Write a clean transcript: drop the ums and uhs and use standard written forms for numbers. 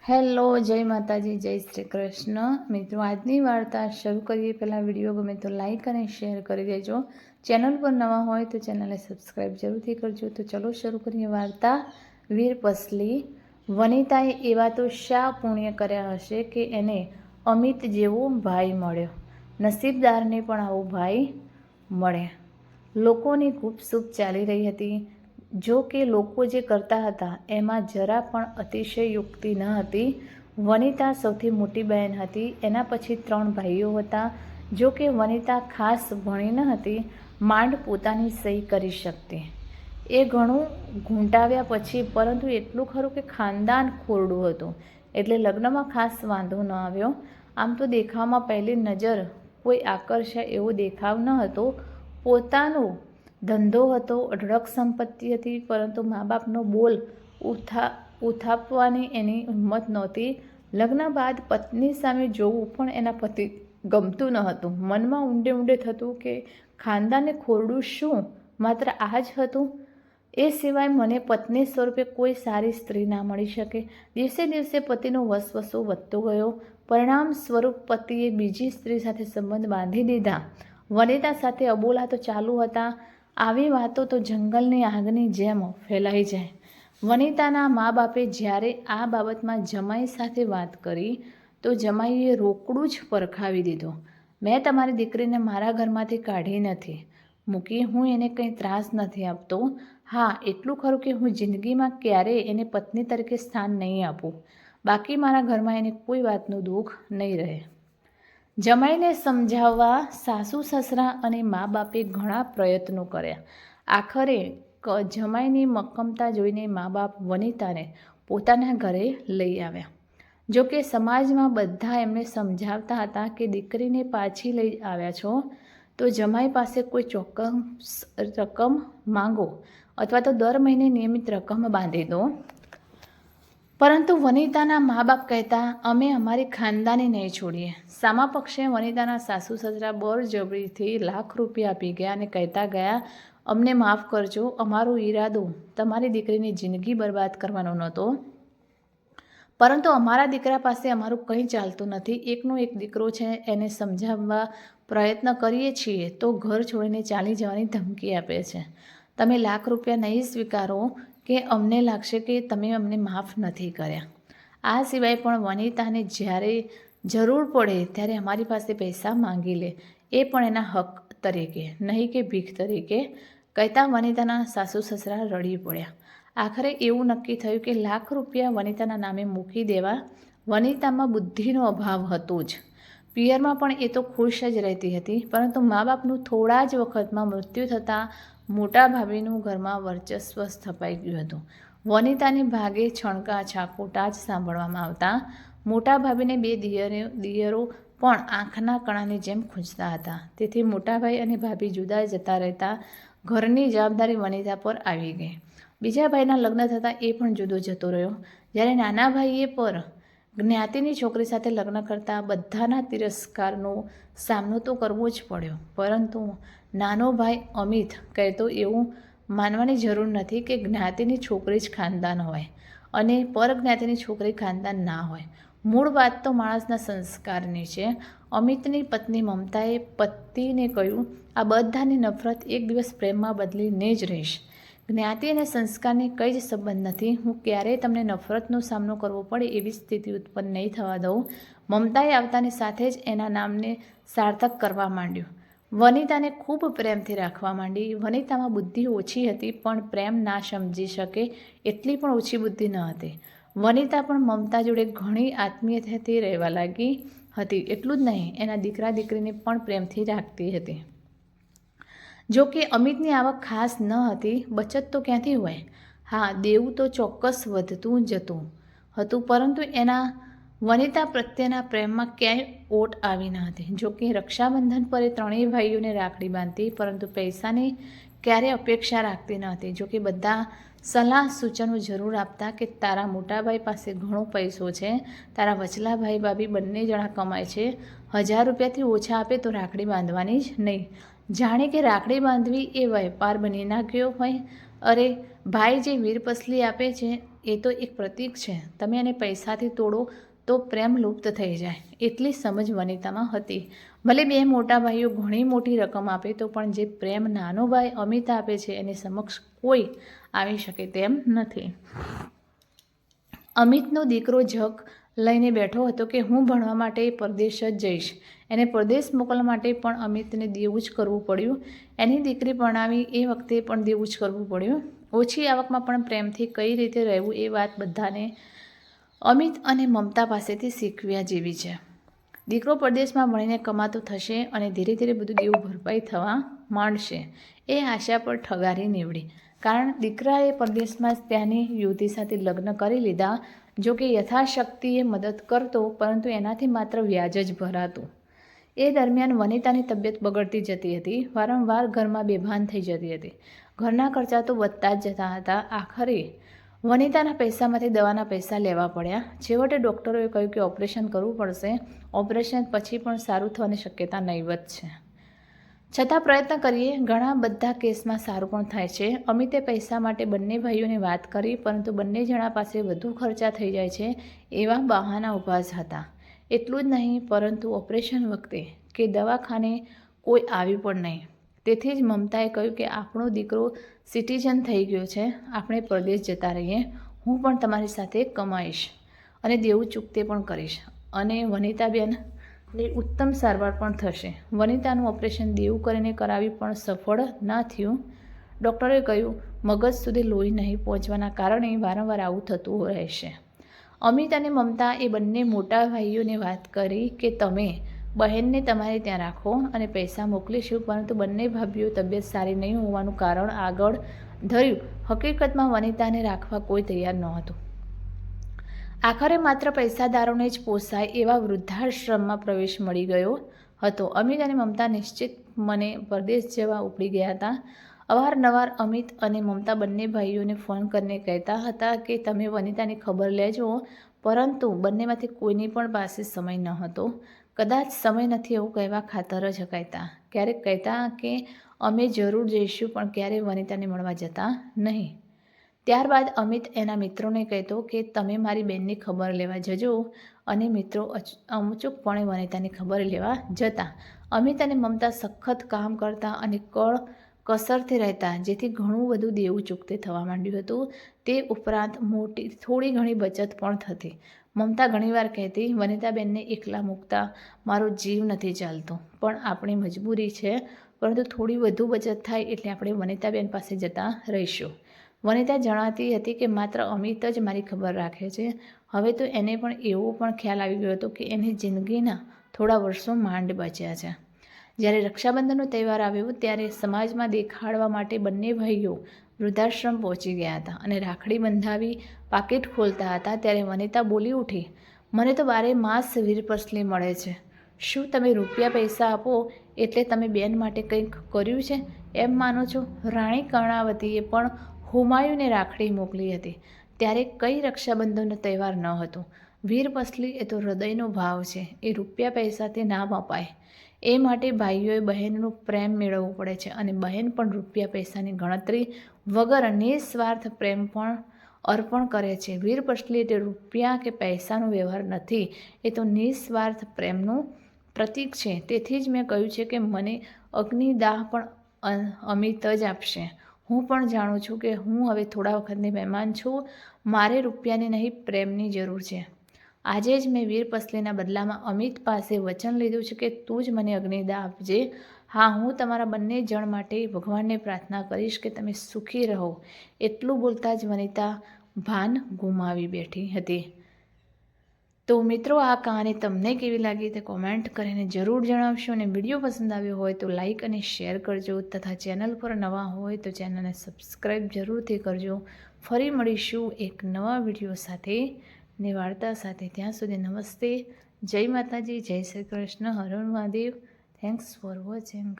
Hello, જય માતાજી, જય શ્રી કૃષ્ણ. મિત્રો, આજની વાર્તા શરૂ કરીએ પહેલાં વિડીયો ગમે તો લાઈક અને શેર કરી દેજો. ચેનલ પર નવા હોય તો ચેનલને સબસ્ક્રાઈબ જરૂરથી કરજો. તો ચલો શરૂ કરીએ વાર્તા. વીર પસલી. વનિતાએ એવા તો શા પુણ્ય કર્યા હશે કે એને અમિત જેવો ભાઈ મળ્યો. નસીબદારને પણ આવો ભાઈ મળે. લોકોની ખૂબ શુભ ચાલી રહી હતી. જો કે લોકો જે કરતા હતા એમાં જરા પણ અતિશયોક્તિ ન હતી. વનિતા સૌથી મોટી બહેન હતી. એના પછી 3 ભાઈઓ હતા. જો કે વનિતા ખાસ ભણી ન હતી, માંડ પોતાની સહી કરી શકતી. એ ઘણું ઘૂંટાવ્યા પછી, પરંતુ એટલું ખરું કે ખાનદાન ખોરડું હતું, એટલે લગ્નમાં ખાસ વાંધો ન આવ્યો. આમ તો દેખાવમાં પહેલી નજર કોઈ આકર્ષાય એવો દેખાવ ન હતો. પોતાનો ધંધો હતો, અઢળક સંપત્તિ હતી, પરંતુ મા બાપનો બોલ ઉથાપવાની એની હિંમત નહોતી. લગ્ન બાદ પત્ની સામે જોવું પણ એના પતિ ગમતું ન હતું. મનમાં ઊંડે ઊંડે થતું કે ખાનદાને ખોરડું શું માત્ર આ જ હતું? એ સિવાય મને પત્ની સ્વરૂપે કોઈ સારી સ્ત્રી ના મળી શકે. દિવસે દિવસે પતિનો વસવસો વધતો ગયો. પરિણામ સ્વરૂપ પતિએ બીજી સ્ત્રી સાથે સંબંધ બાંધી દીધા. વનિતા સાથે અબોલા તો ચાલુ હતા. આવી વાતો તો જંગલની આગની જેમ ફેલાઈ જાય. વનિતાના મા બાપે જ્યારે આ બાબતમાં જમાઈ સાથે વાત કરી તો જમાઈએ રોકડું જ પરખાવી દીધો. મેં તમારી દીકરીને મારા ઘરમાંથી કાઢી નથી મૂકી. હું એને કંઈ ત્રાસ નથી આપતો. હા, એટલું ખરું કે હું જિંદગીમાં ક્યારેય એને પત્ની તરીકે સ્થાન નહીં આપું. બાકી મારા ઘરમાં એને કોઈ વાતનું દુઃખ નહીં રહે. જમાઈને સમજાવવા સાસુ સસરા અને મા બાપે ઘણા પ્રયત્નો કર્યા. આખરે જમાઈની મક્કમતા જોઈને મા બાપ વનિતાને પોતાના ઘરે લઈ આવ્યા. જો કે સમાજમાં બધા એમને સમજાવતા હતા કે દીકરીને પાછી લઈ આવ્યા છો તો જમાઈ પાસે કોઈ ચોક્કસ રકમ માંગો અથવા તો દર મહિને નિયમિત રકમ બાંધી દો. પરંતુ વનિતાના મા બાપ કહેતા, અમે અમારી ખાનદાની નહીં છોડીએ. સામા પક્ષે વનિતાના સાસુ સસરા બળજબરીથી લાખ રૂપિયા આપી ગયા અને કહેતા ગયા, અમને માફ કરજો, અમારો ઈરાદો તમારી દીકરીની જિંદગી બરબાદ કરવાનો નહોતો, પરંતુ અમારા દીકરા પાસે અમારું કંઈ ચાલતું નથી. એકનો એક દીકરો છે, એને સમજાવવા પ્રયત્ન કરીએ છીએ તો ઘર છોડીને ચાલી જવાની ધમકી આપે છે. તમે લાખ રૂપિયા નહીં સ્વીકારો કે અમને લાગશે કે તમે અમને માફ નથી કર્યા. આ સિવાય પણ વનિતાને જ્યારે જરૂર પડે ત્યારે અમારી પાસે પૈસા માંગી લે, એ પણ એના હક તરીકે, નહીં કે ભીખ તરીકે. કહેતા વનિતાના સાસુ સસરા રડી પડ્યા. આખરે એવું નક્કી થયું કે લાખ રૂપિયા વનિતાના નામે મૂકી દેવા. વનિતામાં બુદ્ધિનો અભાવ હતો જ. પિયરમાં પણ એ તો ખુશ જ રહેતી હતી, પરંતુ મા બાપનું થોડા જ વખતમાં મૃત્યુ થતાં મોટા ભાભીનું ઘરમાં વર્ચસ્વ સ્થપાઈ ગયું હતું. વનિતાને ભાગે છણકા છાકોટા જ સાંભળવામાં આવતા. મોટા ભાભીને 2 દિયરો પણ આંખના કણાની જેમ ખૂંચતા હતા. તેથી મોટાભાઈ અને ભાભી જુદા જતા રહેતા. ઘરની જવાબદારી વનિતા પર આવી ગઈ. બીજા ભાઈના લગ્ન થતાં એ પણ જુદો જતો રહ્યો. જ્યારે નાના ભાઈએ પર જ્ઞાતિની છોકરી સાથે લગ્ન કરતા બધાના તિરસ્કારનો સામનો તો કરવો જ પડ્યો. પરંતુ નાનો ભાઈ અમિત કહેતો, એવું માનવાની જરૂર નથી કે જ્ઞાતિની છોકરી જ ખાનદાન હોય અને પરજ્ઞાતિની છોકરી ખાનદાન ના હોય. મૂળ વાત તો માણસના સંસ્કારની છે. અમિતની પત્ની મમતાએ પતિને કહ્યું, આ બધાની નફરત એક દિવસ પ્રેમમાં બદલીને જ રહીશ. જ્ઞાતિ અને સંસ્કારની કંઈ જ સંબંધ નથી. હું ક્યારેય તમને નફરતનો સામનો કરવો પડે એવી સ્થિતિ ઉત્પન્ન નહીં થવા દઉં. મમતાએ આવતાની સાથે જ એના નામને સાર્થક કરવા માંડ્યું. વનિતાને ખૂબ પ્રેમથી રાખવા માંડી. વનિતામાં બુદ્ધિ ઓછી હતી, પણ પ્રેમ ના સમજી શકે એટલી પણ ઓછી બુદ્ધિ ન હતી. વનિતા પણ મમતા જોડે ઘણી આત્મીયતાથી રહેવા લાગી હતી. એટલું જ નહીં, એના દીકરા દીકરીને પણ પ્રેમથી રાખતી હતી. જો કે અમિતની આવક ખાસ ન હતી. બચત તો ક્યાંથી હોય? હા, દેવું તો ચોક્કસ વધતું જતું હતું, પરંતુ એના વનિતા પ્રત્યેના પ્રેમમાં ક્યાંય ઓટ આવી ન હતી. જો કે રક્ષાબંધન પર એ 3 ભાઈઓને રાખડી બાંધતી, પરંતુ પૈસાની ક્યારેય અપેક્ષા રાખતી ન હતી. જો કે બધા સલાહ સૂચનો જરૂર આપતા કે તારા મોટા ભાઈ પાસે ઘણો પૈસો છે, તારા વચલા ભાઈ ભાભી બંને જણા કમાય છે, 1000 રૂપિયાથી ઓછા આપે તો રાખડી બાંધવાની જ નહીં. જાણે કે રાખડી બાંધવી એ વેપાર બની ના ગયો હોય. અરે ભાઈ, જે વીર પસલી આપે છે એ તો એક પ્રતીક છે, તમે એને પૈસાથી તોડો તો પ્રેમ લુપ્ત થઈ જાય, એટલી સમજ વનિતામાં હતી. ભલે બે મોટા ભાઈઓ ઘણી મોટી રકમ આપે તો પણ જે પ્રેમ નાનો ભાઈ અમિત આપે છે એની સમક્ષ કોઈ આવી શકે તેમ નથી. અમિતનો દીકરો જગ લઈને બેઠો હતો કે હું ભણવા માટે પરદેશ જ જઈશ. એને પરદેશ મોકલવા માટે પણ અમિતને દેવું જ કરવું પડ્યું. એની દીકરી પરણાવી એ વખતે પણ દેવું જ કરવું પડ્યું. ઓછી આવકમાં પણ પ્રેમથી કઈ રીતે રહેવું એ વાત બધાને અમિત અને મમતા પાસેથી શીખવ્યા જેવી છે. દીકરો પરદેશમાં ભણીને કમાતો થશે અને ધીરે ધીરે બધું દેવું ભરપાઈ થવા માંડશે એ આશા પર ઠગારી નીવડી. કારણ દીકરાએ પરદેશમાં ત્યાંની યુવતી સાથે લગ્ન કરી લીધા. જો કે યથાશક્તિએ મદદ કરતો, પરંતુ એનાથી માત્ર વ્યાજ જ ભરાતું. એ દરમિયાન વનિતાની તબિયત બગડતી જતી હતી. વારંવાર ઘરમાં બેભાન થઈ જતી હતી. ઘરના ખર્ચા તો વધતા જ જતા હતા. આખરે વનિતાના પૈસામાંથી દવાના પૈસા લેવા પડ્યા. છેવટે ડૉક્ટરોએ કહ્યું કે ઓપરેશન કરવું પડશે. ઓપરેશન પછી પણ સારું થવાની શક્યતા નહીવત છે. છતાં પ્રયત્ન કરીએ. ઘણા બધા કેસમાં સારું પણ થાય છે. અમિતે પૈસા માટે બંને ભાઈઓને વાત કરી, પરંતુ બંને જણા પાસે વધુ ખર્ચા થઈ જાય છે એવા બહાના ઊભા જ હતા. એટલું જ નહીં, પરંતુ ઓપરેશન વખતે કે દવાખાને કોઈ આવ્યું પણ નહીં. તેથી જ મમતાએ કહ્યું કે આપણો દીકરો સિટીઝન થઈ ગયો છે, આપણે પરદેશ જતા રહીએ. હું પણ તમારી સાથે કમાઈશ અને દેવું ચૂકતે પણ કરીશ અને વનિતાબેન ની ઉત્તમ સારવાર પણ થશે. વનિતાનું ઓપરેશન દેવું કરીને કરાવી પણ સફળ ના થયું. ડૉક્ટરે કહ્યું મગજ સુધી લોહી નહીં પહોંચવાના કારણે વારંવાર આવું થતું રહેશે. અમિત અને મમતા એ બંને મોટા ભાઈઓને વાત કરી કે તમે બહેનને તમારે ત્યાં રાખો અને પૈસા મોકલીશું, પરંતુ બંને ભાભીઓ તબિયત સારી નહીં હોવાનું કારણ આગળ ધર્યું. હકીકતમાં વનિતાને રાખવા કોઈ તૈયાર નહોતું. આખરે માત્ર પૈસાદારોને જ પોસાય એવા વૃદ્ધાશ્રમમાં પ્રવેશ મળી ગયો હતો. અમિત અને મમતા નિશ્ચિત મને પરદેશ જવા ઉપડી ગયા હતા. અવારનવાર અમિત અને મમતા બંને ભાઈઓને ફોન કરીને કહેતા હતા કે તમે વનિતાની ખબર લેજો, પરંતુ બંનેમાંથી કોઈની પણ પાસે સમય ન હતો. કદાચ સમય નથી એવું કહેવા ખાતર જ કહેતા. ક્યારેક કહેતા કે અમે જરૂર જઈશું, પણ ક્યારેય વનિતાને મળવા જતા નહીં. ત્યારબાદ અમિત એના મિત્રોને કહેતો કે તમે મારી બહેનની ખબર લેવા જજો, અને મિત્રો અચૂકપણે વનિતાની ખબર લેવા જતા. અમિત અને મમતા સખત કામ કરતા અને કસરથી રહેતા, જેથી ઘણું બધું દેવું ચૂકતે થવા માંડ્યું હતું. તે ઉપરાંત થોડી ઘણી બચત પણ થતી. મમતા ઘણીવાર કહેતી વનિતાબેનને એકલા મૂકતા મારો જીવ નથી ચાલતો, પણ આપણી મજબૂરી છે. પરંતુ થોડી વધુ બચત થાય એટલે આપણે વનિતાબેન પાસે જતા રહીશું. વનિતા જણાતી હતી કે માત્ર અમિત જ મારી ખબર રાખે છે. હવે તો એને પણ એવો પણ ખ્યાલ આવી ગયો હતો કે એની જિંદગીના થોડા વર્ષો માંડ બચ્યા છે. જ્યારે રક્ષાબંધનનો તહેવાર આવ્યો ત્યારે સમાજમાં દેખાડવા માટે બંને ભાઈઓ વૃદ્ધાશ્રમ પહોંચી ગયા હતા અને રાખડી બંધાવી પાકીટ ખોલતા હતા. ત્યારે વનિતા બોલી ઉઠી, મને તો 12 માસ વીરપસલી મળે છે. શું તમે રૂપિયા પૈસા આપો એટલે તમે બેન માટે કંઈક કર્યું છે એમ માનો છો? રાણી કર્ણાવતીએ પણ હુમાયુને રાખડી મોકલી હતી. ત્યારે કઈ રક્ષાબંધનનો તહેવાર ન હતો. વીરપસલી એ તો હૃદયનો ભાવ છે, એ રૂપિયા પૈસાથી ના અપાય. એ માટે ભાઈઓએ બહેનનો પ્રેમ મેળવવો પડે છે, અને બહેન પણ રૂપિયા પૈસાની ગણતરી વગર નિસ્વાર્થ પ્રેમ પણ અર્પણ કરે છે. વીરપસલી એટલે રૂપિયા કે પૈસાનો વ્યવહાર નથી, એ તો નિસ્વાર્થ પ્રેમનું પ્રતીક છે. તેથી જ મેં કહ્યું છે કે મને અગ્નિદાહ પણ અમિત જ આપશે. હું પણ જાણું છું કે હું હવે થોડા વખતની મહેમાન છું. મારે રૂપિયાની નહીં, પ્રેમની જરૂર છે. આજે જ મેં વીરપસલીના બદલામાં અમિત પાસે વચન લીધું છે કે તું જ મને અગ્નિદાહ આપજે. હા, હું તમારા બંને જણ માટે ભગવાનને પ્રાર્થના કરીશ કે તમે સુખી રહો. એટલું બોલતા જ વનિતા ભાન ગુમાવી બેઠી હતી. તો મિત્રો, આ કહાની તમને કેવી લાગી તે કોમેન્ટ કરીને જરૂર જણાવશો, અને વિડીયો પસંદ આવ્યો હોય તો લાઇક અને શેર કરજો, તથા ચેનલ પર નવા હોય તો ચેનલને સબસ્ક્રાઈબ જરૂરથી કરજો. ફરી મળીશું એક નવા વિડીયો સાથે ને વાર્તા સાથે. ત્યાં સુધી નમસ્તે, જય માતાજી, જય શ્રી કૃષ્ણ, હર હર મહાદેવ. Thanks for watching.